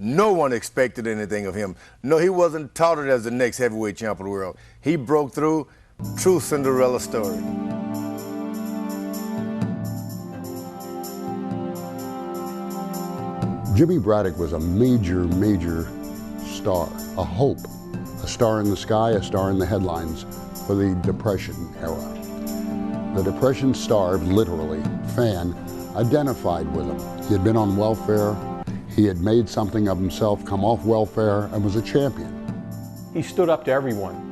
No one expected anything of him. No, he wasn't touted as the next heavyweight champ of the world. He broke through. True Cinderella story. Jimmy Braddock was a major, major star, a hope, a star in the sky, a star in the headlines for the Depression era. The Depression-starved, literally, fan identified with him. He had been on welfare, he had made something of himself, come off welfare, and was a champion. He stood up to everyone.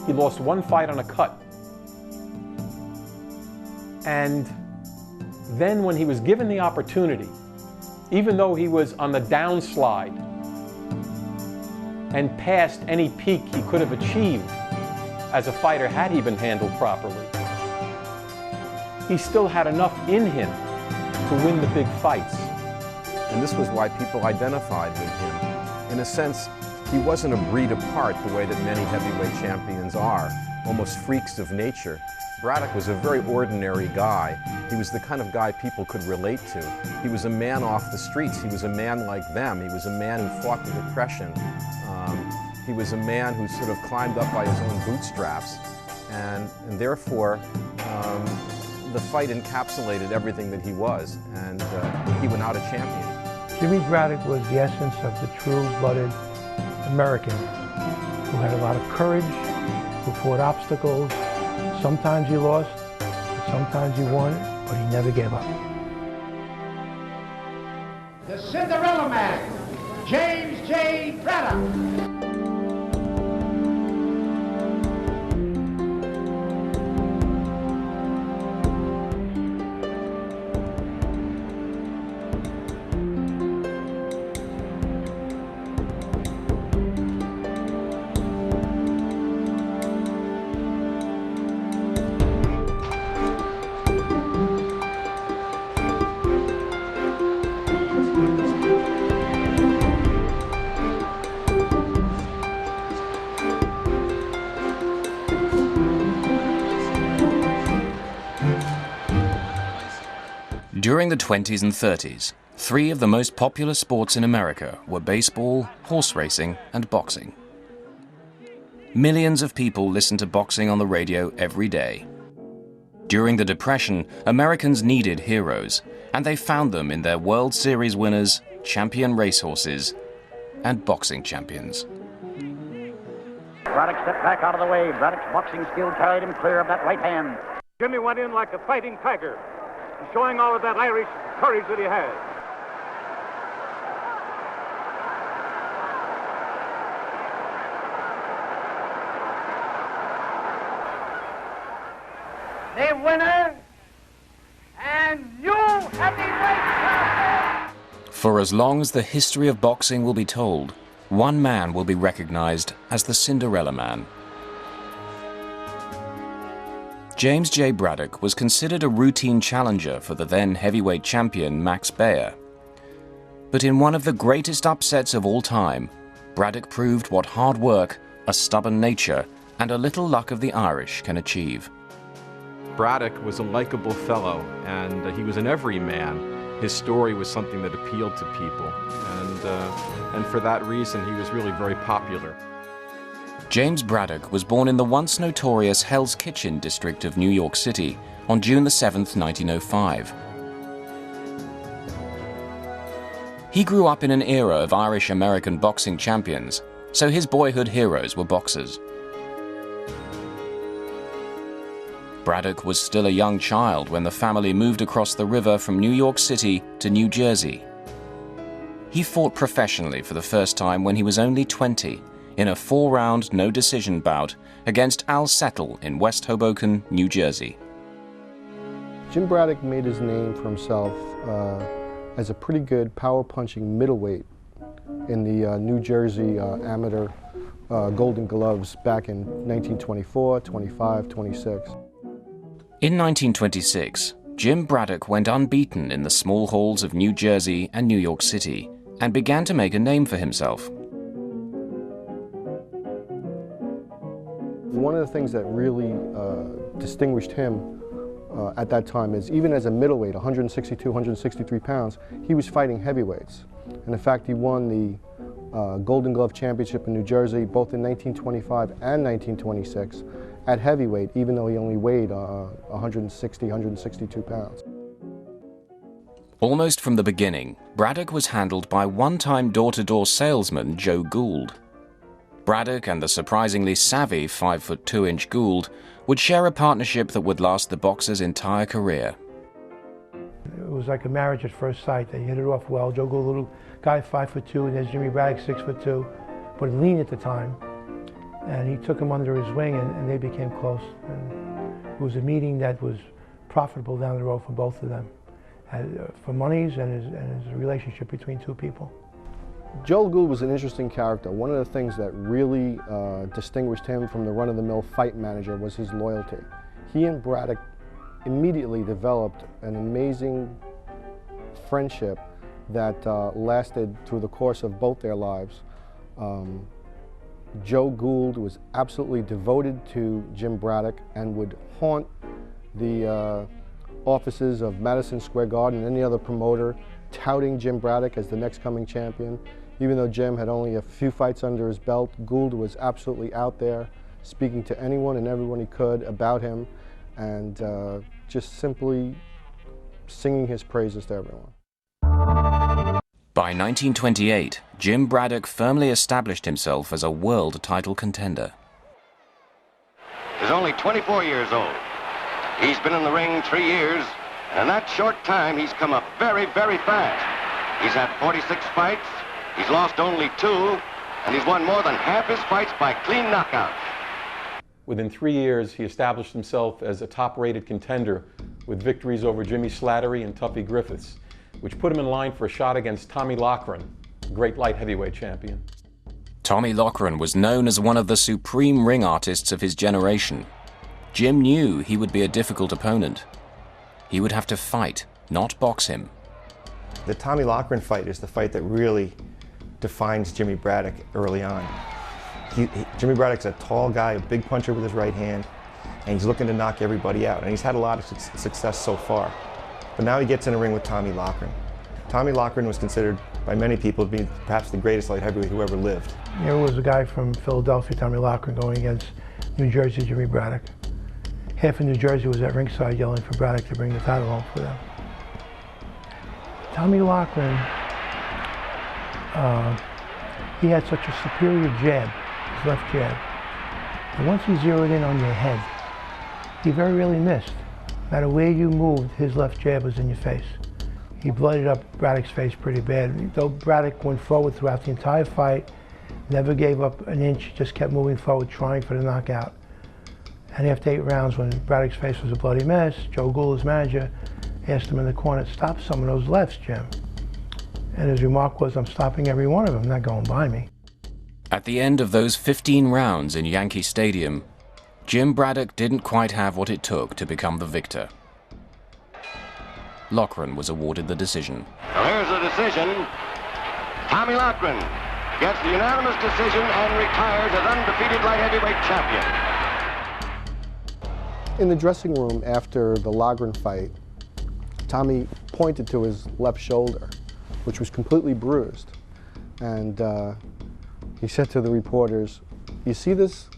He lost one fight on a cut. And then when he was given the opportunity, even though he was on the downslide and past any peak he could have achieved as a fighter had he been handled properly, he still had enough in him to win the big fights. And this was why people identified with him. In a sense, he wasn't a breed apart the way that many heavyweight champions are, almost freaks of nature. Braddock was a very ordinary guy. He was the kind of guy people could relate to. He was a man off the streets. He was a man like them. He was a man who fought the Depression. He was a man who sort of climbed up by his own bootstraps. And therefore, the fight encapsulated everything that he was, and he went out a champion. Jimmy Braddock was the essence of the true-blooded American who had a lot of courage, who fought obstacles. Sometimes he lost, sometimes he won, but he never gave up. The Cinderella Man, James J. Braddock. During the 20s and 30s, three of the most popular sports in America were baseball, horse racing, and boxing. Millions of people listened to boxing on the radio every day. During the Depression, Americans needed heroes, and they found them in their World Series winners, champion racehorses, and boxing champions. Braddock stepped back out of the way. Braddock's boxing skill carried him clear of that right hand. Jimmy went in like a fighting tiger, showing all of that Irish courage that he had. The winner and new heavyweight champion. For as long as the history of boxing will be told, one man will be recognized as the Cinderella Man. James J. Braddock was considered a routine challenger for the then heavyweight champion Max Baer. But in one of the greatest upsets of all time, Braddock proved what hard work, a stubborn nature, and a little luck of the Irish can achieve. Braddock was a likable fellow, and he was an everyman. His story was something that appealed to people, and for that reason he was really very popular. James Braddock was born in the once notorious Hell's Kitchen district of New York City on June 7, 1905. He grew up in an era of Irish-American boxing champions, so his boyhood heroes were boxers. Braddock was still a young child when the family moved across the river from New York City to New Jersey. He fought professionally for the first time when he was only 20, in a 4-round no-decision bout against Al Settle in West Hoboken, New Jersey. Jim Braddock made his name for himself as a pretty good power-punching middleweight in the New Jersey amateur Golden Gloves back in 1924, 25, 26. In 1926, Jim Braddock went unbeaten in the small halls of New Jersey and New York City and began to make a name for himself. One of the things that really distinguished him at that time is even as a middleweight, 162, 163 pounds, he was fighting heavyweights. And in fact, he won the Golden Glove Championship in New Jersey both in 1925 and 1926 at heavyweight, even though he only weighed 160, 162 pounds. Almost from the beginning, Braddock was handled by one-time door-to-door salesman Joe Gould. Braddock and the surprisingly savvy 5'2" Gould would share a partnership that would last the boxer's entire career. It was like a marriage at first sight. They hit it off well. Joe Gould, little guy, 5'2", and there's Jimmy Braddock, 6'2", but lean at the time. And he took him under his wing, and they became close. And it was a meeting that was profitable down the road for both of them, for monies and his relationship between two people. Joe Gould was an interesting character. One of the things that really distinguished him from the run-of-the-mill fight manager was his loyalty. He and Braddock immediately developed an amazing friendship that lasted through the course of both their lives. Joe Gould was absolutely devoted to Jim Braddock and would haunt the offices of Madison Square Garden and any other promoter, touting Jim Braddock as the next coming champion. Even though Jim had only a few fights under his belt, Gould was absolutely out there, speaking to anyone and everyone he could about him, and just simply singing his praises to everyone. By 1928, Jim Braddock firmly established himself as a world title contender. He's only 24 years old. He's been in the ring 3 years, and in that short time, he's come up very, very fast. He's had 46 fights, he's lost only 2, and he's won more than half his fights by clean knockouts. Within 3 years, he established himself as a top-rated contender with victories over Jimmy Slattery and Tuffy Griffiths, which put him in line for a shot against Tommy Loughran, a great light heavyweight champion. Tommy Loughran was known as one of the supreme ring artists of his generation. Jim knew he would be a difficult opponent. He would have to fight, not box him. The Tommy Loughran fight is the fight that really defines Jimmy Braddock early on. Jimmy Braddock's a tall guy, a big puncher with his right hand, and he's looking to knock everybody out. And he's had a lot of success so far. But now he gets in a ring with Tommy Loughran. Tommy Loughran was considered by many people to be perhaps the greatest light heavyweight who ever lived. There was a guy from Philadelphia, Tommy Loughran, going against New Jersey, Jimmy Braddock. Half of New Jersey was at ringside yelling for Braddock to bring the title home for them. Tommy Loughran, he had such a superior jab, his left jab. And once he zeroed in on your head, he very rarely missed. No matter where you moved, his left jab was in your face. He blooded up Braddock's face pretty bad. Though Braddock went forward throughout the entire fight, never gave up an inch, just kept moving forward, trying for the knockout. And after 8 rounds, when Braddock's face was a bloody mess, Joe Gould, his manager, asked him in the corner, "Stop some of those lefts, Jim." And his remark was, "I'm stopping every one of them, not going by me." At the end of those 15 rounds in Yankee Stadium, Jim Braddock didn't quite have what it took to become the victor. Loughran was awarded the decision. Now here's the decision. Tommy Loughran gets the unanimous decision and retires as undefeated light heavyweight champion. In the dressing room after the Loughran fight, Tommy pointed to his left shoulder, which was completely bruised. And he said to the reporters, "You see this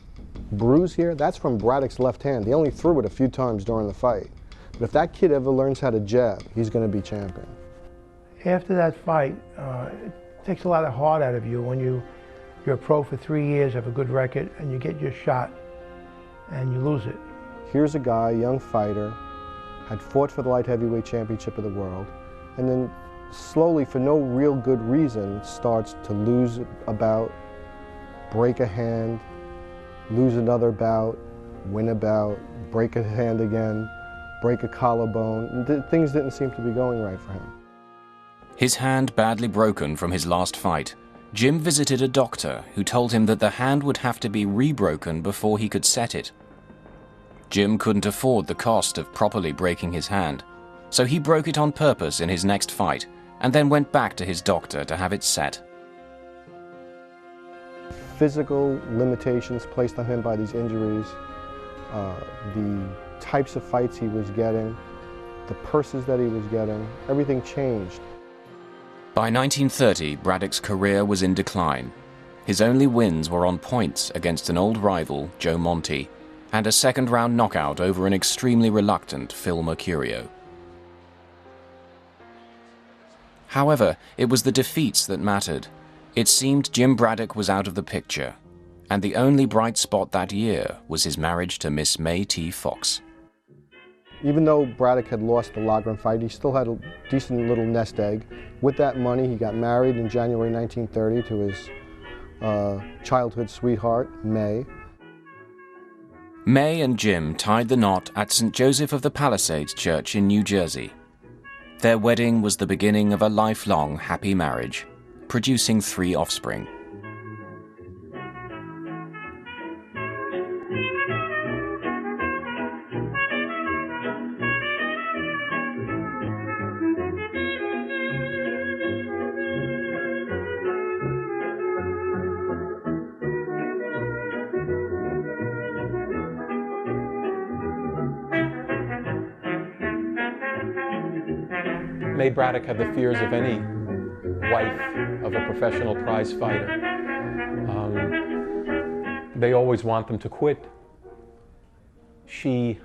bruise here? That's from Braddock's left hand. He only threw it a few times during the fight. But if that kid ever learns how to jab, he's going to be champion." After that fight, it takes a lot of heart out of you when you're a pro for 3 years, have a good record, and you get your shot and you lose it. Here's a guy, a young fighter, had fought for the light heavyweight championship of the world, and then slowly, for no real good reason, starts to lose a bout, break a hand, lose another bout, win a bout, break a hand again, break a collarbone. Things didn't seem to be going right for him. His hand badly broken from his last fight, Jim visited a doctor who told him that the hand would have to be rebroken before he could set it. Jim couldn't afford the cost of properly breaking his hand, so he broke it on purpose in his next fight and then went back to his doctor to have it set. Physical limitations placed on him by these injuries, the types of fights he was getting, the purses that he was getting, everything changed. By 1930, Braddock's career was in decline. His only wins were on points against an old rival, Joe Monte, and a second-round knockout over an extremely reluctant Phil Mercurio. However, it was the defeats that mattered. It seemed Jim Braddock was out of the picture, and the only bright spot that year was his marriage to Miss May T. Fox. Even though Braddock had lost the Loughran fight, he still had a decent little nest egg. With that money, he got married in January 1930 to his childhood sweetheart, May. May and Jim tied the knot at St. Joseph of the Palisades Church in New Jersey. Their wedding was the beginning of a lifelong happy marriage, producing 3 offspring. May Braddock had the fears of any wife of a professional prize fighter. They always want them to quit. She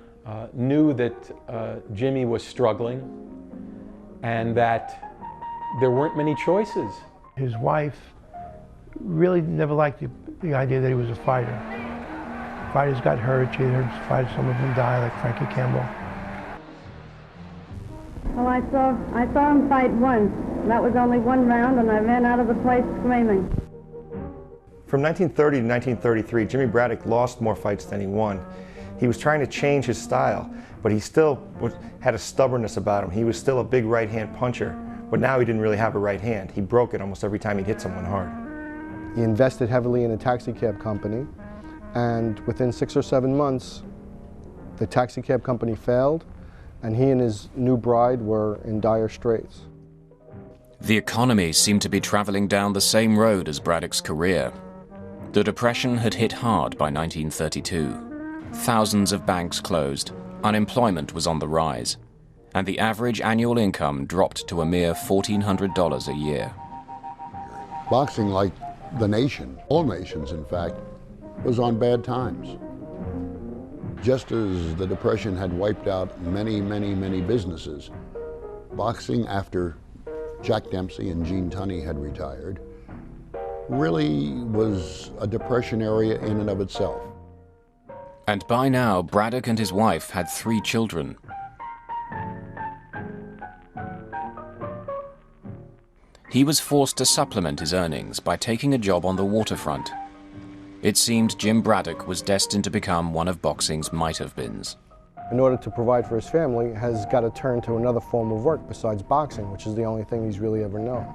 knew that Jimmy was struggling and that there weren't many choices. His wife really never liked the idea that he was a fighter. Fighters got hurt, she had heard fighters, some of them die, like Frankie Campbell. Well, I saw him fight once. That was only 1 round, and I ran out of the place screaming. From 1930 to 1933, Jimmy Braddock lost more fights than he won. He was trying to change his style, but he still had a stubbornness about him. He was still a big right-hand puncher, but now he didn't really have a right hand. He broke it almost every time he'd hit someone hard. He invested heavily in a taxi cab company, and within 6 or 7 months, the taxi cab company failed, and he and his new bride were in dire straits. The economy seemed to be traveling down the same road as Braddock's career. The Depression had hit hard by 1932. Thousands of banks closed, unemployment was on the rise, and the average annual income dropped to a mere $1,400 a year. Boxing, like the nation, all nations in fact, was on bad times. Just as the Depression had wiped out many, many, many businesses, boxing, after Jack Dempsey and Gene Tunney had retired, really was a Depression area in and of itself. And by now, Braddock and his wife had 3 children. He was forced to supplement his earnings by taking a job on the waterfront. It seemed Jim Braddock was destined to become one of boxing's might-have-beens. In order to provide for his family, has got to turn to another form of work besides boxing, which is the only thing he's really ever known.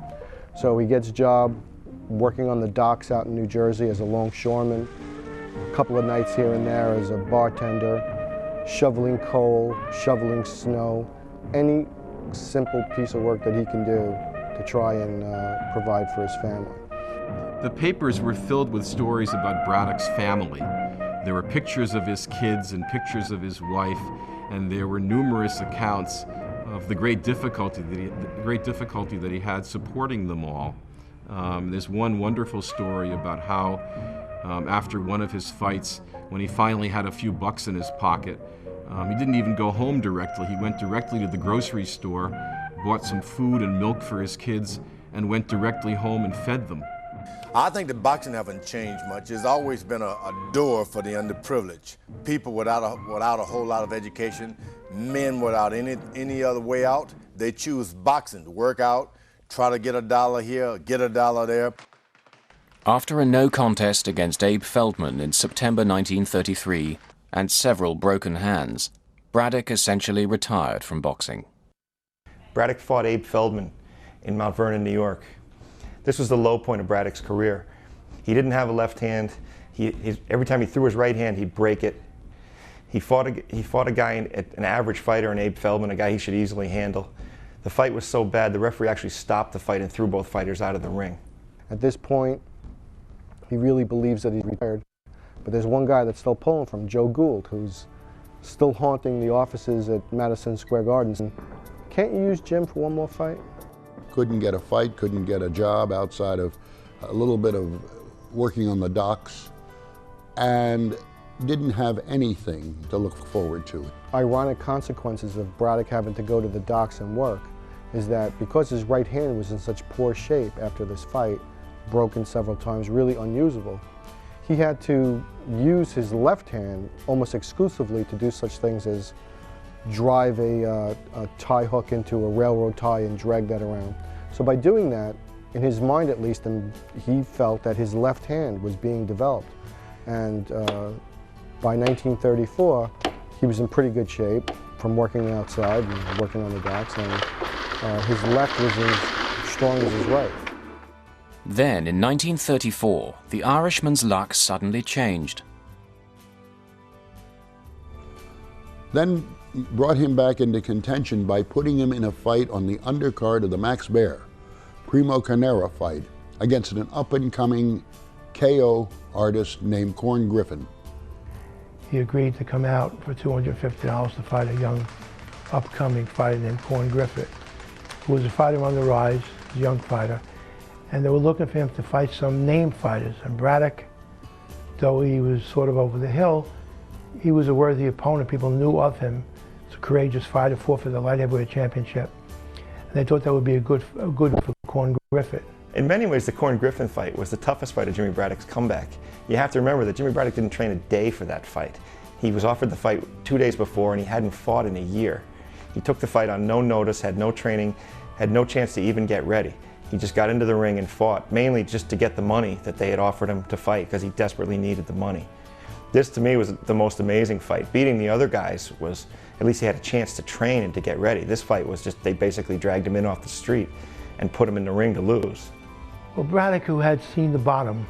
So he gets a job working on the docks out in New Jersey as a longshoreman, a couple of nights here and there as a bartender, shoveling coal, shoveling snow, any simple piece of work that he can do to try and provide for his family. The papers were filled with stories about Braddock's family. There were pictures of his kids and pictures of his wife, and there were numerous accounts of the great difficulty that he had supporting them all. There's one wonderful story about how after one of his fights, when he finally had a few bucks in his pocket, he didn't even go home directly. He went directly to the grocery store, bought some food and milk for his kids, and went directly home and fed them. I think the boxing haven't changed much. It's always been a door for the underprivileged. People without a whole lot of education, men without any other way out, they choose boxing to work out, try to get $1 here, get $1 there. After a no contest against Abe Feldman in September 1933 and several broken hands, Braddock essentially retired from boxing. Braddock fought Abe Feldman in Mount Vernon, New York. This was the low point of Braddock's career. He didn't have a left hand. Every time he threw his right hand, he'd break it. He fought a guy, an average fighter, in Abe Feldman, a guy he should easily handle. The fight was so bad, the referee actually stopped the fight and threw both fighters out of the ring. At this point, he really believes that he's retired. But there's one guy that's still pulling from him, Joe Gould, who's still haunting the offices at Madison Square Garden. Can't you use Jim for one more fight? couldn't get a fight, couldn't get a job outside of a little bit of working on the docks, and didn't have anything to look forward to. Ironic consequences of Braddock having to go to the docks and work is that because his right hand was in such poor shape after this fight, broken several times, really unusable, he had to use his left hand almost exclusively to do such things as drive a tie hook into a railroad tie and drag that around. So by doing that, in his mind at least, he felt that his left hand was being developed. And by 1934, he was in pretty good shape from working outside and working on the docks, and his left was as strong as his right. Then, in 1934, the Irishman's luck suddenly changed. Then brought him back into contention by putting him in a fight on the undercard of the Max Baer Primo Carnera fight against an up-and-coming KO artist named Corn Griffin. He agreed to come out for $250 to fight a young, upcoming fighter named Corn Griffin, who was a fighter on the rise, a young fighter, and they were looking for him to fight some named fighters. And Braddock, though he was sort of over the hill, he was a worthy opponent. People knew of him. He's a courageous fighter, fought for the light heavyweight championship. And they thought that would be a good for Corn Griffin. In many ways, the Corn Griffin fight was the toughest fight of Jimmy Braddock's comeback. You have to remember that Jimmy Braddock didn't train a day for that fight. He was offered the fight 2 days before, and he hadn't fought in a year. He took the fight on no notice, had no training, had no chance to even get ready. He just got into the ring and fought, mainly just to get the money that they had offered him to fight, because he desperately needed the money. This, to me, was the most amazing fight. Beating the other guys was, at least he had a chance to train and to get ready. This fight was just, they basically dragged him in off the street and put him in the ring to lose. Well, Braddock, who had seen the bottom,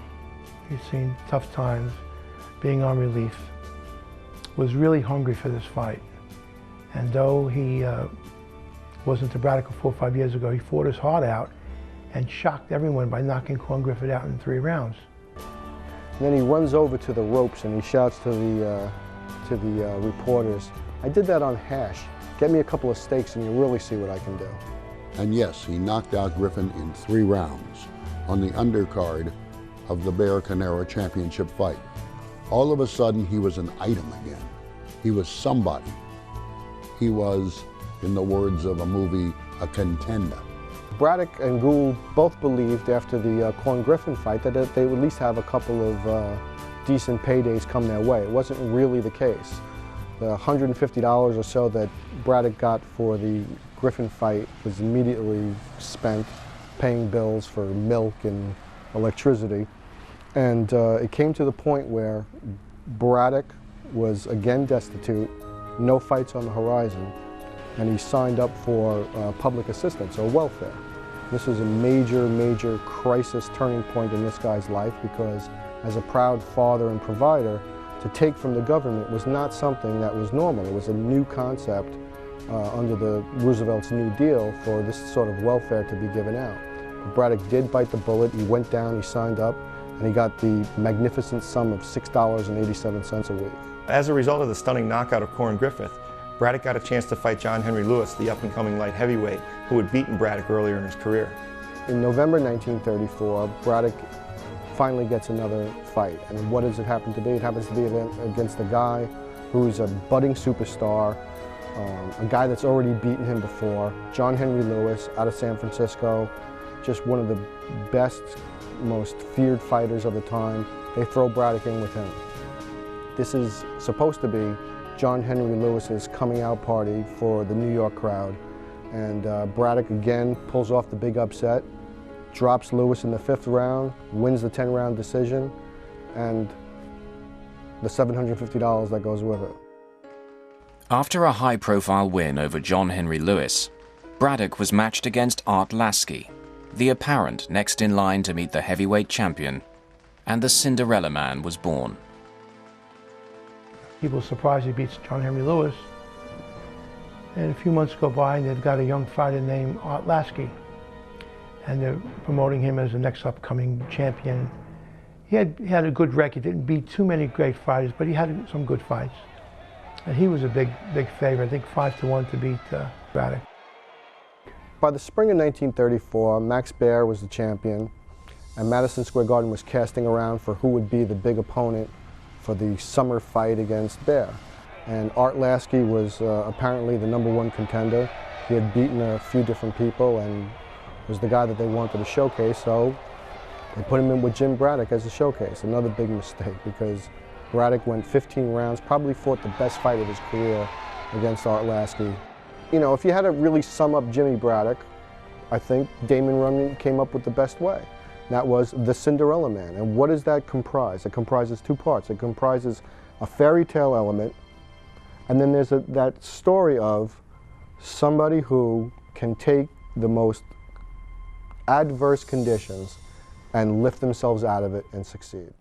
he'd seen tough times, being on relief, was really hungry for this fight. And though he wasn't to Braddock 4 or 5 years ago, he fought his heart out and shocked everyone by knocking Corn Griffin out in 3 rounds. And then he runs over to the ropes and he shouts to the reporters, "I did that on hash. Get me a couple of steaks and you'll really see what I can do." And yes, he knocked out Griffin in 3 rounds on the undercard of the Baer Carnera championship fight. All of a sudden, he was an item again. He was somebody. He was, in the words of a movie, a contender. Braddock and Gould both believed after the Corn Griffin fight that they would at least have a couple of decent paydays come their way. It wasn't really the case. The $150 or so that Braddock got for the Griffin fight was immediately spent paying bills for milk and electricity. And it came to the point where Braddock was again destitute, no fights on the horizon, and he signed up for public assistance or welfare. This was a major, major crisis turning point in this guy's life, because as a proud father and provider, to take from the government was not something that was normal. It was a new concept under the Roosevelt's New Deal for this sort of welfare to be given out. But Braddock did bite the bullet. He went down, he signed up, and he got the magnificent sum of $6.87 a week. As a result of the stunning knockout of Corn Griffin, Braddock got a chance to fight John Henry Lewis, the up-and-coming light heavyweight, who had beaten Braddock earlier in his career. In November 1934, Braddock finally gets another fight. And what does it happen to be? It happens to be against a guy who's a budding superstar, a guy that's already beaten him before, John Henry Lewis out of San Francisco, just one of the best, most feared fighters of the time. They throw Braddock in with him. This is supposed to be John Henry Lewis's coming out party for the New York crowd. And Braddock again pulls off the big upset, drops Lewis in the 5th round, wins the 10-round decision, and the $750 that goes with it. After a high-profile win over John Henry Lewis, Braddock was matched against Art Lasky, the apparent next in line to meet the heavyweight champion, and the Cinderella Man was born. People were surprised he beats John Henry Lewis. And a few months go by and they've got a young fighter named Art Lasky. And they're promoting him as the next upcoming champion. He had a good record, didn't beat too many great fighters, but he had some good fights. And he was a big favorite, I think 5-1 to beat Braddock. By the spring of 1934, Max Baer was the champion, and Madison Square Garden was casting around for who would be the big opponent for the summer fight against Baer. And Art Lasky was apparently the #1 contender. He had beaten a few different people and was the guy that they wanted to showcase, so they put him in with Jim Braddock as a showcase. Another big mistake, because Braddock went 15 rounds, probably fought the best fight of his career against Art Lasky. You know, if you had to really sum up Jimmy Braddock, I think Damon Runyon came up with the best way. That was the Cinderella Man. And what does that comprise? It comprises two parts. It comprises a fairy tale element, and then there's that story of somebody who can take the most adverse conditions and lift themselves out of it and succeed.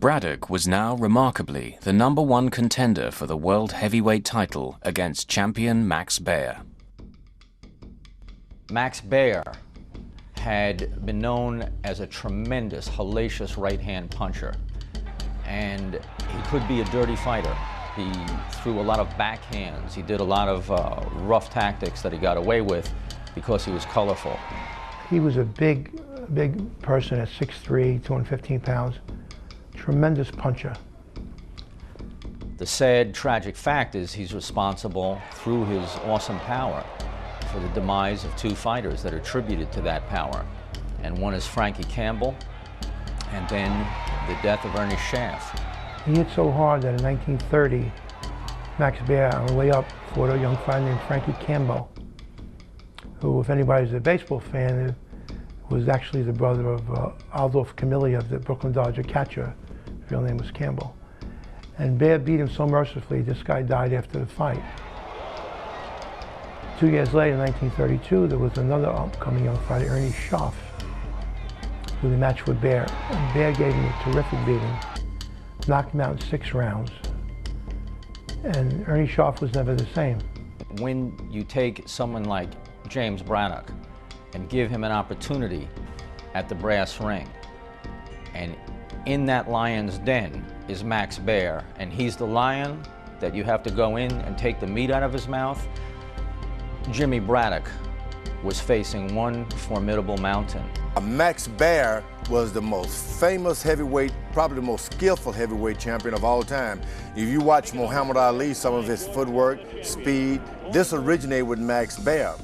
Braddock was now remarkably the #1 contender for the world heavyweight title against champion Max Baer. Max Baer had been known as a tremendous, hellacious right-hand puncher, and he could be a dirty fighter. He threw a lot of backhands. He did a lot of rough tactics that he got away with because he was colorful. He was a big person at 6'3", 215 pounds. Tremendous puncher. The sad, tragic fact is he's responsible, through his awesome power, for the demise of two fighters that are attributed to that power. And one is Frankie Campbell, and then the death of Ernie Schaff. He hit so hard that in 1930, Max Baer, on the way up, fought a young fighter named Frankie Campbell, who, if anybody's a baseball fan, was actually the brother of Adolph Camilli of the Brooklyn Dodger catcher. His real name was Campbell. And Baer beat him so mercifully, this guy died after the fight. 2 years later, in 1932, there was another upcoming young fighter, Ernie Schaff, who matched with Baer. And Baer gave him a terrific beating, knocked him out in 6 rounds. And Ernie Schaff was never the same. When you take someone like James Braddock and give him an opportunity at the brass ring, and in that lion's den is Max Baer, and he's the lion that you have to go in and take the meat out of his mouth, Jimmy Braddock was facing one formidable mountain. Max Baer was the most famous heavyweight, probably the most skillful heavyweight champion of all time. If you watch Muhammad Ali, some of his footwork, speed, this originated with Max Baer.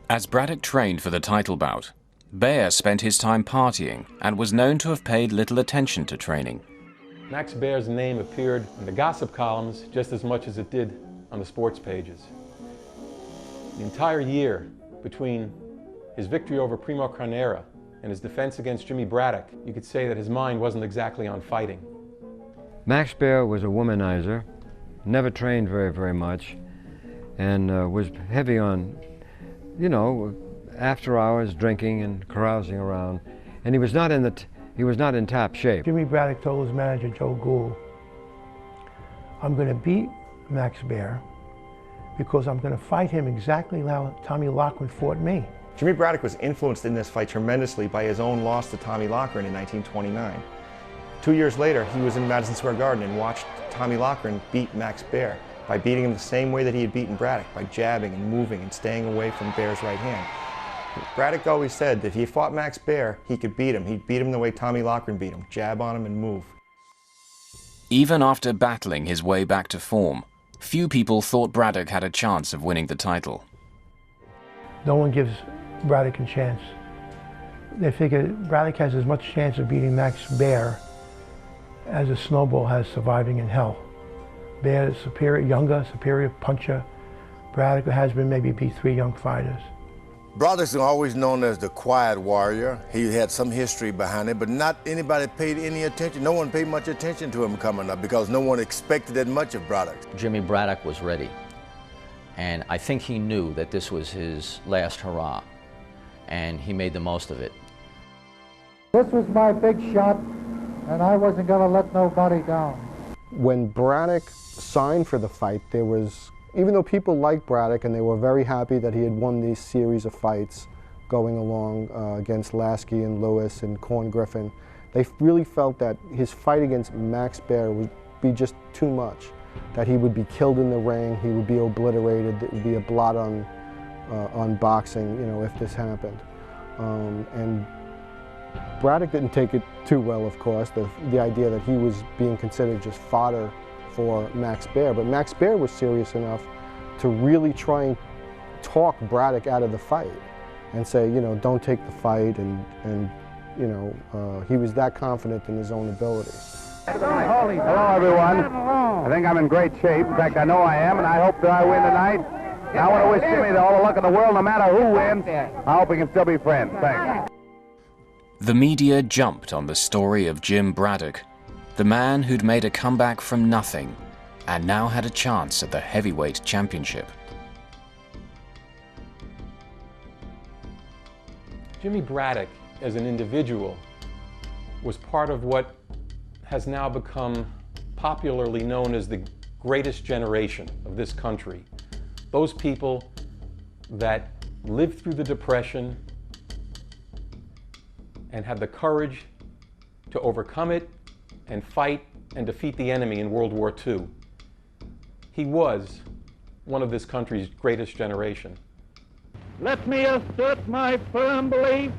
As Braddock trained for the title bout, Baer spent his time partying and was known to have paid little attention to training. Max Baer's name appeared in the gossip columns just as much as it did on the sports pages. The entire year between his victory over Primo Carnera and his defense against Jimmy Braddock, you could say that his mind wasn't exactly on fighting. Max Baer was a womanizer, never trained very much, and was heavy on, you know, after hours drinking and carousing around, and he was not in top shape. Jimmy Braddock told his manager, Joe Gould, I'm going to beat Max Baer because I'm going to fight him exactly how Tommy Loughran fought me. Jimmy Braddock was influenced in this fight tremendously by his own loss to Tommy Loughran in 1929. 2 years later, he was in Madison Square Garden and watched Tommy Loughran beat Max Baer by beating him the same way that he had beaten Braddock, by jabbing and moving and staying away from Baer's right hand. Braddock always said that if he fought Max Baer, he could beat him. He'd beat him the way Tommy Loughran beat him, jab on him and move. Even after battling his way back to form, few people thought Braddock had a chance of winning the title. No one gives Braddock a chance. They figure Braddock has as much chance of beating Max Baer as a snowball has surviving in hell. Baer is superior, younger, superior puncher. Braddock has been maybe beat 3 young fighters. Braddock's always known as the quiet warrior. He had some history behind it, but not anybody paid any attention. No one paid much attention to him coming up because no one expected that much of Braddock. Jimmy Braddock was ready, and I think he knew that this was his last hurrah, and he made the most of it. This was my big shot, and I wasn't going to let nobody down. When Braddock signed for the fight, there was, even though people liked Braddock and they were very happy that he had won these series of fights going along against Lasky and Lewis and Corn Griffin, they really felt that his fight against Max Baer would be just too much. that he would be killed in the ring, he would be obliterated, there would be a blot on boxing, you know, if this happened. And Braddock didn't take it too well, of course, the idea that he was being considered just fodder for Max Baer. But Max Baer was serious enough to really try and talk Braddock out of the fight and say, you know, don't take the fight, and you know, he was that confident in his own ability. Hello, everyone. I think I'm in great shape. In fact, I know I am, and I hope that I win tonight. And I want to wish Jimmy all the luck in the world, no matter who wins. I hope we can still be friends. Thanks. The media jumped on the story of Jim Braddock, the man who'd made a comeback from nothing and now had a chance at the heavyweight championship. Jimmy Braddock, as an individual, was part of what has now become popularly known as the greatest generation of this country. Those people that lived through the Depression and had the courage to overcome it and fight and defeat the enemy in World War II. He was one of this country's greatest generation. Let me assert my firm belief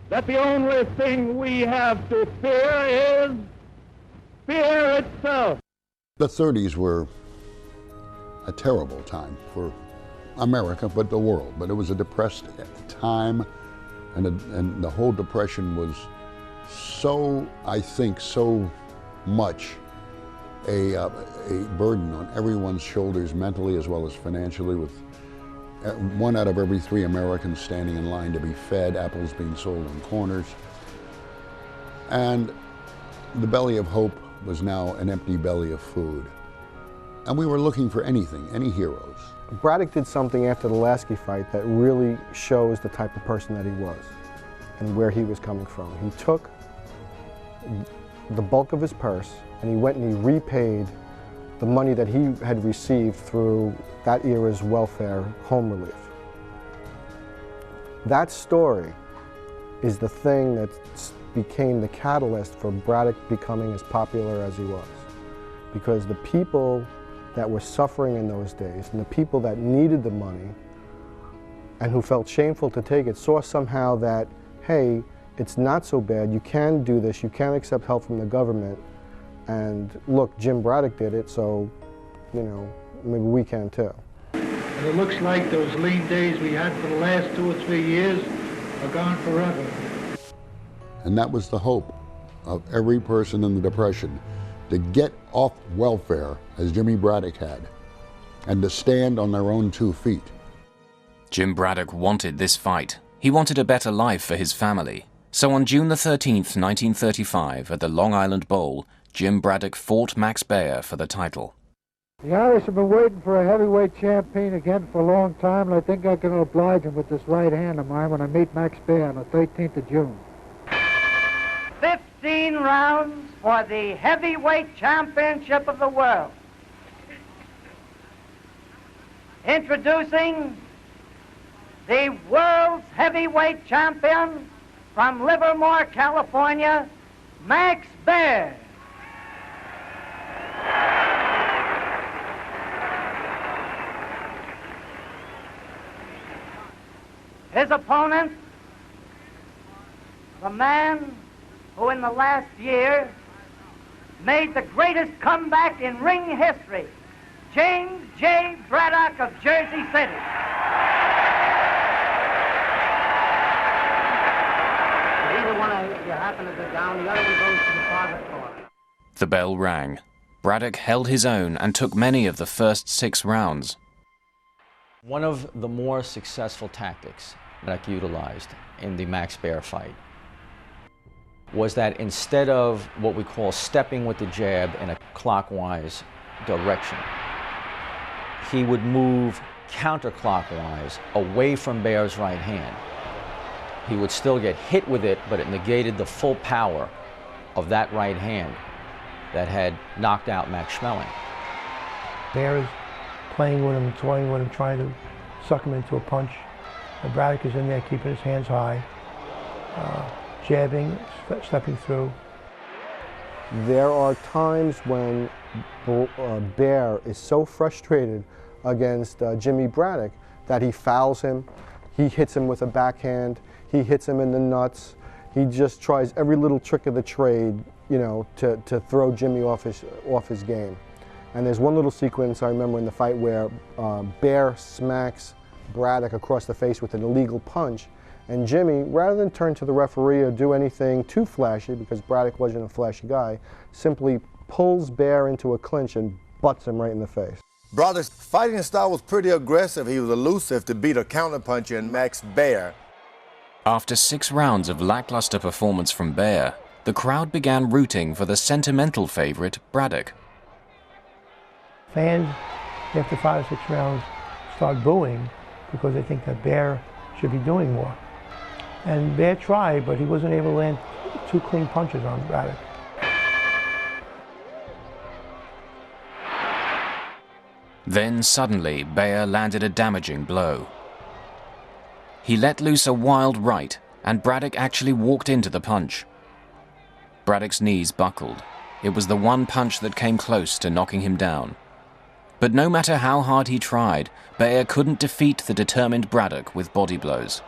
that the only thing we have to fear is fear itself. The 30s were a terrible time for America, but the world. But it was a depressed time, and the whole Depression was so, I think, so much a burden on everyone's shoulders, mentally as well as financially, with 1 out of every 3 Americans standing in line to be fed, apples being sold on corners. And the belly of hope was now an empty belly of food. And we were looking for anything, any heroes. Braddock did something after the Lasky fight that really shows the type of person that he was and where he was coming from. He took the bulk of his purse and he went and he repaid the money that he had received through that era's welfare home relief. That story is the thing that became the catalyst for Braddock becoming as popular as he was. Because the people that were suffering in those days and the people that needed the money and who felt shameful to take it saw somehow that, hey, it's not so bad, you can do this, you can accept help from the government, and look, Jim Braddock did it, so, you know, maybe we can too. And it looks like those lean days we had for the last 2 or 3 years are gone forever. And that was the hope of every person in the Depression, to get off welfare, as Jimmy Braddock had, and to stand on their own 2 feet. Jim Braddock wanted this fight. He wanted a better life for his family. So on June the 13th, 1935, at the Long Island Bowl, Jim Braddock fought Max Baer for the title. The Irish have been waiting for a heavyweight champion again for a long time, and I think I can oblige him with this right hand of mine when I meet Max Baer on the 13th of June. 15 rounds for the heavyweight championship of the world. Introducing the world's heavyweight champion from Livermore, California, Max Baer. His opponent, the man who in the last year made the greatest comeback in ring history, James J. Braddock of Jersey City. If either one of you happen to go down, the other one goes to the farthest corner. The bell rang. Braddock held his own and took many of the first 6 rounds. One of the more successful tactics Braddock utilized in the Max Baer fight was that instead of what we call stepping with the jab in a clockwise direction, he would move counterclockwise away from Baer's right hand. He would still get hit with it, but it negated the full power of that right hand that had knocked out Max Schmeling. Baer is playing with him, toying with him, trying to suck him into a punch. And Braddock is in there keeping his hands high, jabbing, stepping through. There are times when Baer is so frustrated against Jimmy Braddock that he fouls him, he hits him with a backhand, he hits him in the nuts, he just tries every little trick of the trade, you know, to throw Jimmy off his game. And there's one little sequence I remember in the fight where Baer smacks Braddock across the face with an illegal punch, and Jimmy, rather than turn to the referee or do anything too flashy, because Braddock wasn't a flashy guy, simply pulls Baer into a clinch and butts him right in the face. Braddock's fighting style was pretty aggressive. He was elusive to beat a counterpuncher in Max Baer. After 6 rounds of lackluster performance from Baer, the crowd began rooting for the sentimental favorite, Braddock. Fans, after 5 or 6 rounds, start booing because they think that Baer should be doing more. And Baer tried, but he wasn't able to land 2 clean punches on Braddock. Then suddenly, Baer landed a damaging blow. He let loose a wild right, and Braddock actually walked into the punch. Braddock's knees buckled. It was the one punch that came close to knocking him down. But no matter how hard he tried, Baer couldn't defeat the determined Braddock with body blows.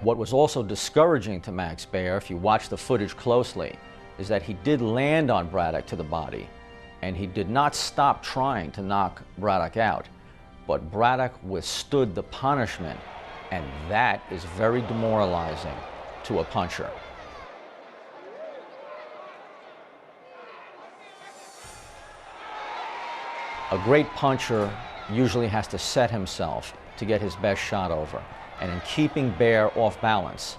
What was also discouraging to Max Baer, if you watch the footage closely, is that he did land on Braddock to the body, and he did not stop trying to knock Braddock out. But Braddock withstood the punishment, and that is very demoralizing to a puncher. A great puncher usually has to set himself to get his best shot over. And in keeping Baer off balance,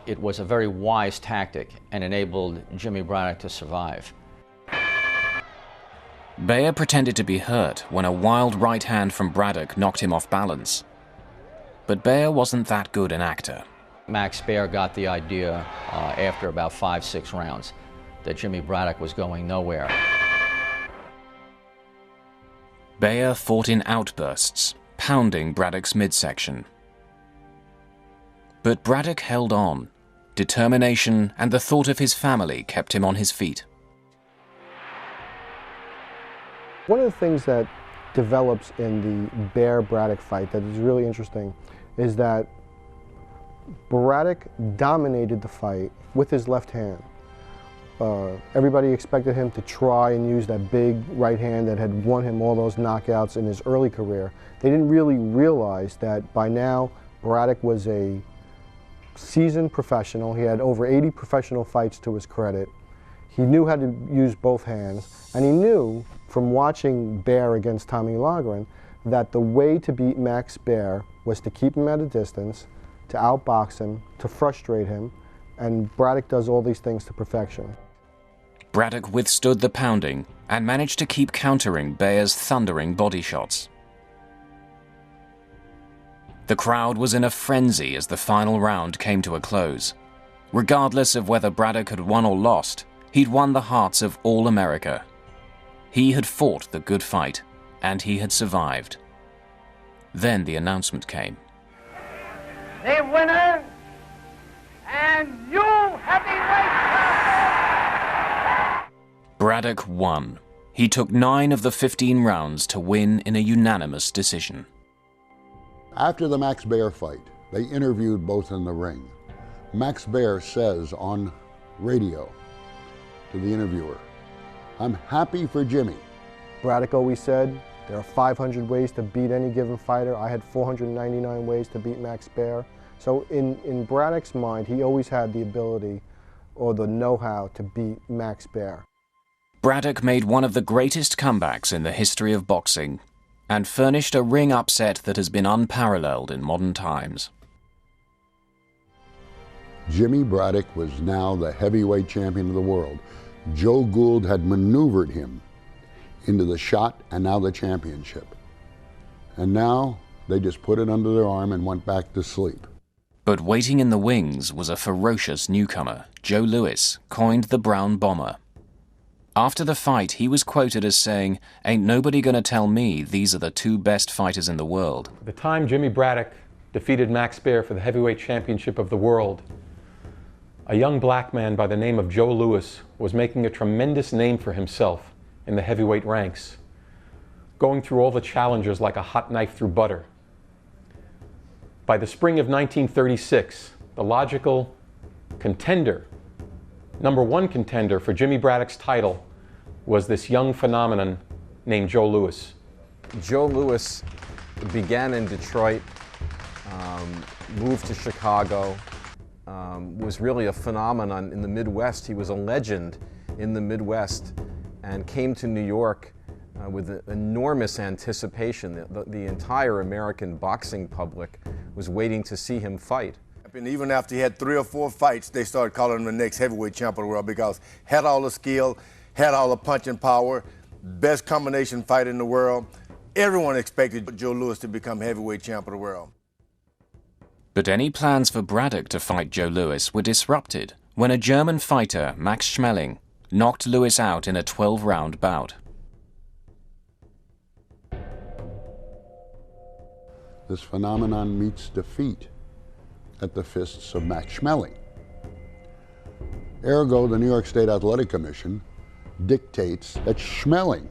it was a very wise tactic and enabled Jimmy Braddock to survive. Baer pretended to be hurt when a wild right hand from Braddock knocked him off balance. But Baer wasn't that good an actor. Max Baer got the idea after about 5-6 rounds that Jimmy Braddock was going nowhere. Baer fought in outbursts, pounding Braddock's midsection. But Braddock held on. Determination and the thought of his family kept him on his feet. One of the things that develops in the Baer-Braddock fight that is really interesting is that Braddock dominated the fight with his left hand. Everybody expected him to try and use that big right hand that had won him all those knockouts in his early career. They didn't really realize that by now Braddock was a seasoned professional. He had over 80 professional fights to his credit. He knew how to use both hands, and he knew from watching Baer against Tommy Loughran that the way to beat Max Baer was to keep him at a distance, to outbox him, to frustrate him, and Braddock does all these things to perfection. Braddock withstood the pounding and managed to keep countering Baer's thundering body shots. The crowd was in a frenzy as the final round came to a close. Regardless of whether Braddock had won or lost, he'd won the hearts of all America. He had fought the good fight, and he had survived. Then the announcement came. The winner and new heavyweight champion! Braddock won. He took 9 of the 15 rounds to win in a unanimous decision. After the Max Baer fight, they interviewed both in the ring. Max Baer says on radio to the interviewer, "I'm happy for Jimmy." Braddock always said, there are 500 ways to beat any given fighter. I had 499 ways to beat Max Baer. So in Braddock's mind, he always had the ability or the know-how to beat Max Baer. Braddock made one of the greatest comebacks in the history of boxing and furnished a ring upset that has been unparalleled in modern times. Jimmy Braddock was now the heavyweight champion of the world. Joe Gould had maneuvered him into the shot and now the championship. And now they just put it under their arm and went back to sleep. But waiting in the wings was a ferocious newcomer, Joe Louis, coined the Brown Bomber. After the fight, he was quoted as saying, "Ain't nobody gonna tell me these are the 2 best fighters in the world." At the time Jimmy Braddock defeated Max Baer for the heavyweight championship of the world. A young black man by the name of Joe Louis was making a tremendous name for himself in the heavyweight ranks, going through all the challengers like a hot knife through butter. By the spring of 1936, the logical contender, #1 contender for Jimmy Braddock's title, was this young phenomenon named Joe Louis. Joe Louis began in Detroit, moved to Chicago, was really a phenomenon in the Midwest. He was a legend in the Midwest and came to New York with enormous anticipation. The entire American boxing public was waiting to see him fight. And even after he had 3 or 4 fights, they started calling him the next heavyweight champion of the world because had all the skill, had all the punching power, best combination fighter in the world. Everyone expected Joe Louis to become heavyweight champion of the world. But any plans for Braddock to fight Joe Louis were disrupted when a German fighter, Max Schmeling, knocked Louis out in a 12-round bout. This phenomenon meets defeat at the fists of Max Schmeling. Ergo, the New York State Athletic Commission dictates that Schmeling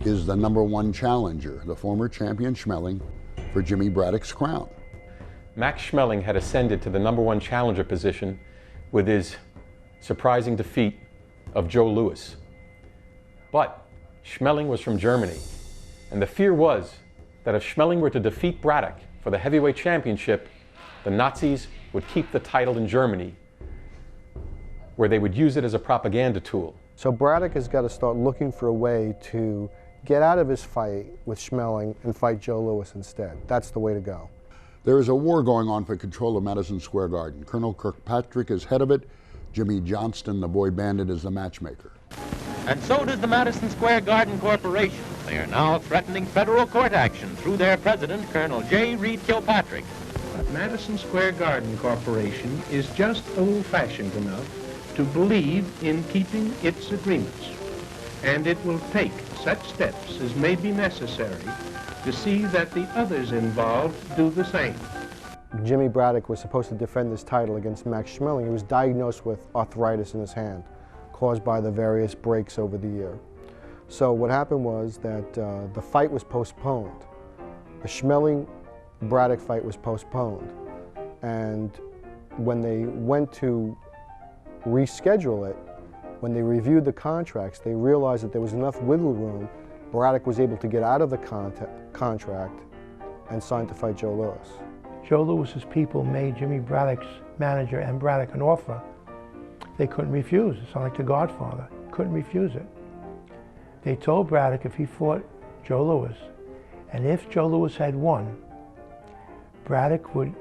is the #1 challenger, the former champion Schmeling, for Jimmy Braddock's crown. Max Schmeling had ascended to the #1 challenger position with his surprising defeat of Joe Louis. But Schmeling was from Germany, and the fear was that if Schmeling were to defeat Braddock for the heavyweight championship, the Nazis would keep the title in Germany, where they would use it as a propaganda tool. So Braddock has got to start looking for a way to get out of his fight with Schmeling and fight Joe Louis instead. That's the way to go. There is a war going on for control of Madison Square Garden. Colonel Kirkpatrick is head of it. Jimmy Johnston, the boy bandit, is the matchmaker. And so does the Madison Square Garden Corporation. They are now threatening federal court action through their president, Colonel J. Reed Kilpatrick. But Madison Square Garden Corporation is just old-fashioned enough to believe in keeping its agreements. And it will take such steps as may be necessary to see that the others involved do the same. Jimmy Braddock was supposed to defend his title against Max Schmeling. He was diagnosed with arthritis in his hand, caused by the various breaks over the year. So what happened was that the fight was postponed. The Schmeling-Braddock fight was postponed. And when they went to reschedule it, when they reviewed the contracts, they realized that there was enough wiggle room. Braddock was able to get out of the contract and sign to fight Joe Louis. Joe Louis's people made Jimmy Braddock's manager and Braddock an offer they couldn't refuse. It's not like The Godfather. Couldn't refuse it. They told Braddock if he fought Joe Louis, and if Joe Louis had won, Braddock would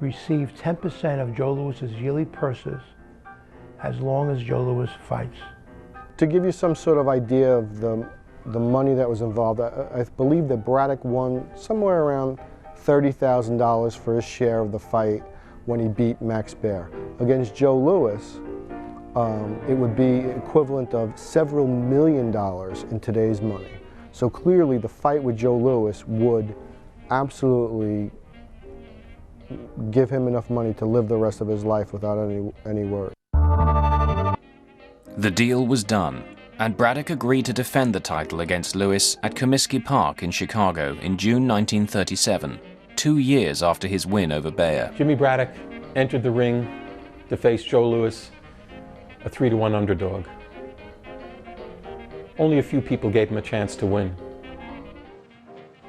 receive 10% of Joe Louis's yearly purses as long as Joe Louis fights. To give you some sort of idea of the money that was involved, I believe that Braddock won somewhere around $30,000 for his share of the fight when he beat Max Baer. Against Joe Louis, it would be equivalent of several $1,000,000 in today's money. So clearly the fight with Joe Louis would absolutely give him enough money to live the rest of his life without any worry. The deal was done, and Braddock agreed to defend the title against Louis at Comiskey Park in Chicago in June 1937, 2 years after his win over Baer. Jimmy Braddock entered the ring to face Joe Louis, a 3-to-1 underdog. Only a few people gave him a chance to win.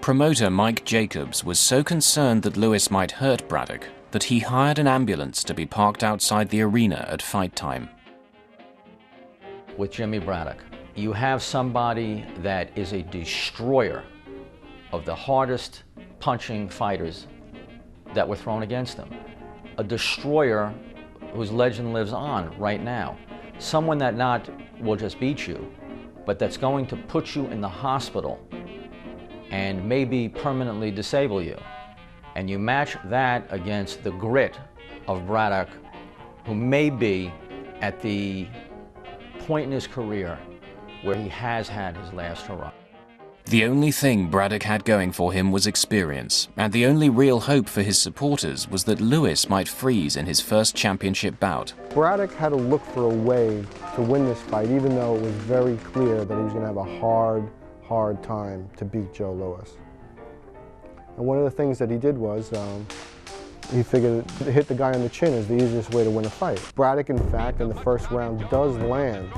Promoter Mike Jacobs was so concerned that Louis might hurt Braddock that he hired an ambulance to be parked outside the arena at fight time. With Jimmy Braddock, you have somebody that is a destroyer of the hardest punching fighters that were thrown against him. A destroyer whose legend lives on right now. Someone that not will just beat you, but that's going to put you in the hospital and maybe permanently disable you. And you match that against the grit of Braddock, who may be at the point in his career where he has had his last hurrah. The only thing Braddock had going for him was experience, and the only real hope for his supporters was that Lewis might freeze in his first championship bout. Braddock had to look for a way to win this fight, even though it was very clear that he was going to have a hard time to beat Joe Lewis. And one of the things that he did was he figured to hit the guy on the chin is the easiest way to win a fight. Braddock, in fact, in the first round does land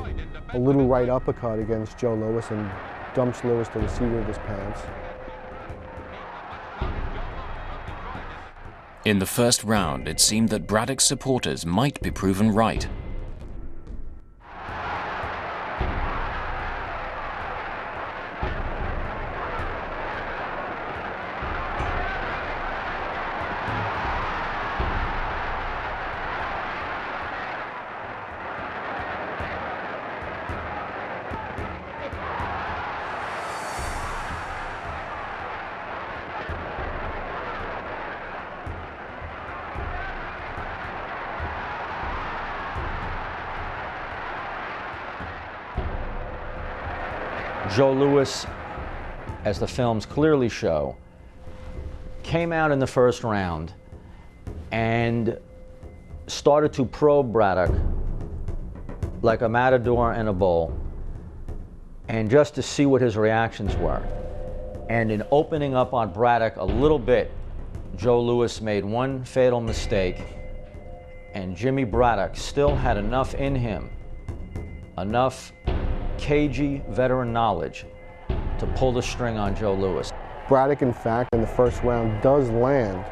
a little right uppercut against Joe Lewis and dumps Lewis to the seat of his pants. In the first round, it seemed that Braddock's supporters might be proven right. Joe Lewis, as the films clearly show, came out in the first round and started to probe Braddock like a matador in a bull, and just to see what his reactions were. And in opening up on Braddock a little bit, Joe Lewis made one fatal mistake, and Jimmy Braddock still had enough in him, enough cagey veteran knowledge to pull the string on Joe Lewis. Braddock, in fact, in the first round does land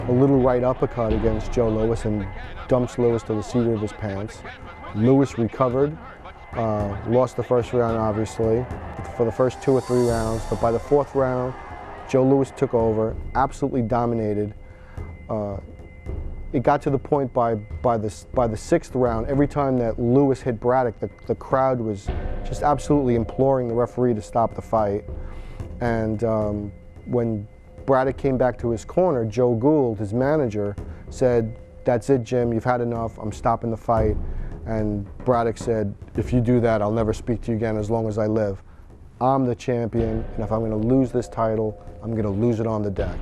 a little right uppercut against Joe Lewis and dumps Lewis to the seat of his pants. Lewis recovered, lost the first round, obviously, for the first 2 or 3 rounds, but by the 4th round, Joe Lewis took over, absolutely dominated. It got to the point by the 6th round, every time that Lewis hit Braddock, the crowd was just absolutely imploring the referee to stop the fight. And when Braddock came back to his corner, Joe Gould, his manager, said, "That's it, Jim, you've had enough, I'm stopping the fight." And Braddock said, "If you do that, I'll never speak to you again as long as I live. I'm the champion, and if I'm going to lose this title, I'm going to lose it on the deck."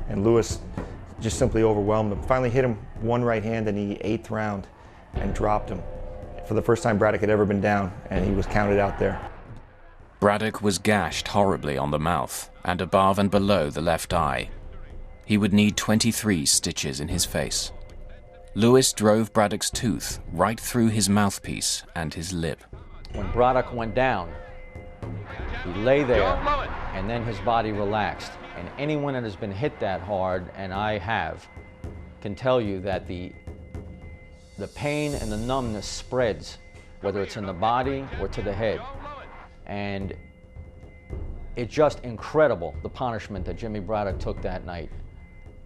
And Lewis just simply overwhelmed him. Finally hit him one right hand in the 8th round and dropped him. For the first time Braddock had ever been down, and he was counted out there. Braddock was gashed horribly on the mouth and above and below the left eye. He would need 23 stitches in his face. Lewis drove Braddock's tooth right through his mouthpiece and his lip. When Braddock went down, he lay there, and then his body relaxed. And anyone that has been hit that hard, and I have, can tell you that the pain and the numbness spreads, whether it's in the body or to the head. And it's just incredible, the punishment that Jimmy Braddock took that night.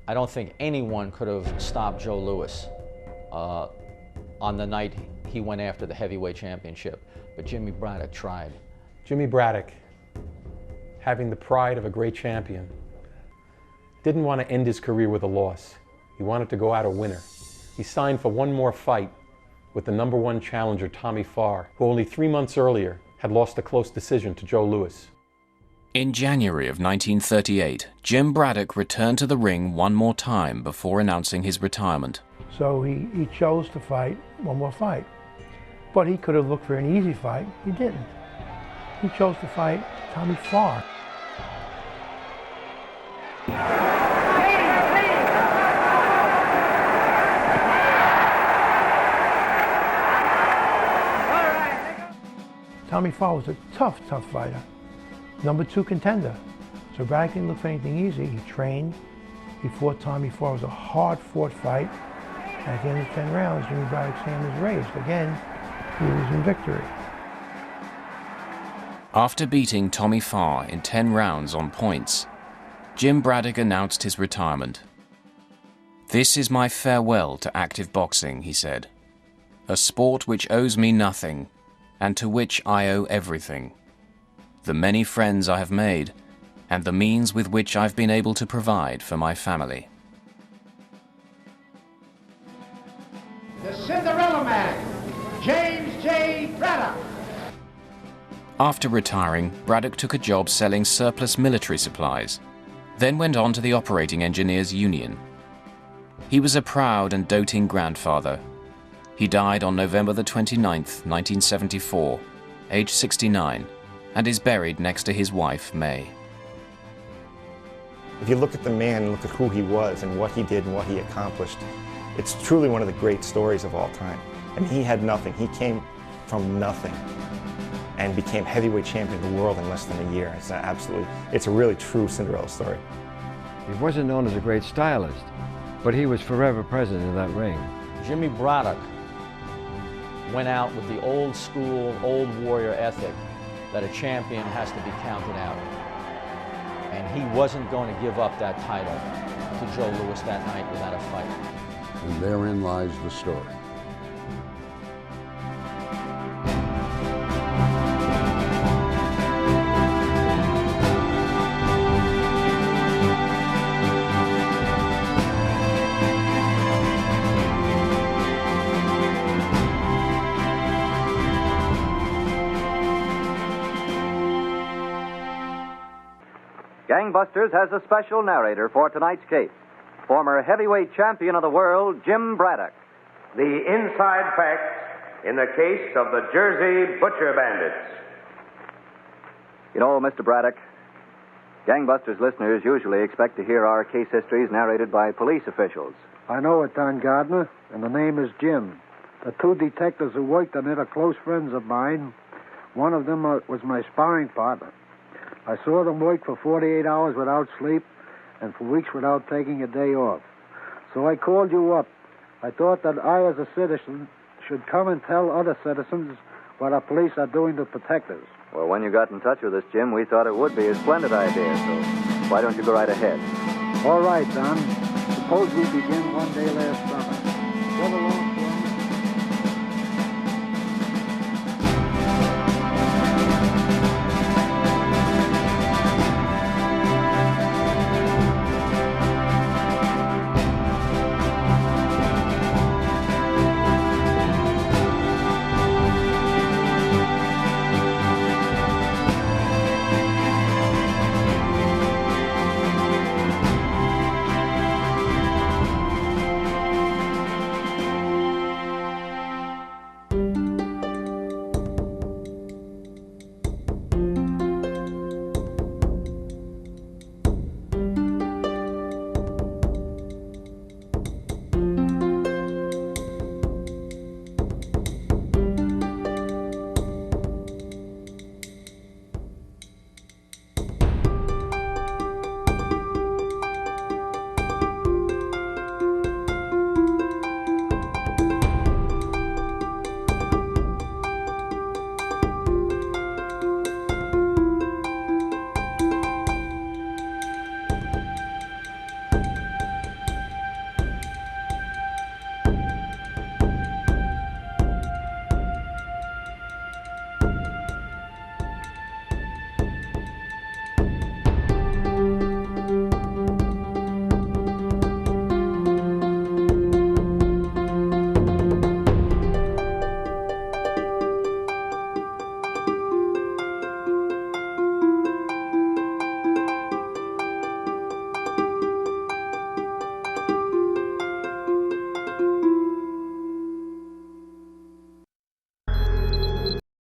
I don't think anyone could have stopped Joe Lewis on the night he went after the heavyweight championship, but Jimmy Braddock tried. Jimmy Braddock, having the pride of a great champion, didn't want to end his career with a loss. He wanted to go out a winner. He signed for one more fight with the #1 challenger, Tommy Farr, who only 3 months earlier had lost a close decision to Joe Lewis. In January of 1938, Jim Braddock returned to the ring one more time before announcing his retirement. So he chose to fight one more fight. But he could have looked for an easy fight. He didn't. He chose to fight Tommy Farr. Tommy Farr was a tough fighter. #2 contender. So Braddock didn't look for anything easy. He trained. He fought Tommy Farr. It was a hard-fought fight. And at the end of 10 rounds, Jimmy Braddock's hand was raised. Again, he was in victory. After beating Tommy Farr in 10 rounds on points, Jim Braddock announced his retirement. "This is my farewell to active boxing," he said. "A sport which owes me nothing, and to which I owe everything. The many friends I have made, and the means with which I've been able to provide for my family." The Cinderella Man, James J. Braddock. After retiring, Braddock took a job selling surplus military supplies, then went on to the Operating Engineers Union. He was a proud and doting grandfather. He died on November the 29th, 1974, aged 69, and is buried next to his wife, May. If you look at the man and look at who he was and what he did and what he accomplished, it's truly one of the great stories of all time. I mean, he had nothing. He came from nothing and became heavyweight champion of the world in less than a year. It's a really true Cinderella story. He wasn't known as a great stylist, but he was forever present in that ring. Jimmy Braddock went out with the old school, old warrior ethic that a champion has to be counted out. And he wasn't going to give up that title to Joe Louis that night without a fight. And therein lies the story. Gangbusters has a special narrator for tonight's case. Former heavyweight champion of the world, Jim Braddock. The inside facts in the case of the Jersey Butcher Bandits. You know, Mr. Braddock, Gangbusters listeners usually expect to hear our case histories narrated by police officials. I know it, Don Gardner, and the name is Jim. The two detectives who worked on it are close friends of mine. One of them was my sparring partner. I saw them work for 48 hours without sleep and for weeks without taking a day off. So I called you up. I thought that I, as a citizen, should come and tell other citizens what our police are doing to protect us. Well, when you got in touch with us, Jim, we thought it would be a splendid idea, so why don't you go right ahead? All right, Don. Suppose we begin one day last summer. Go along.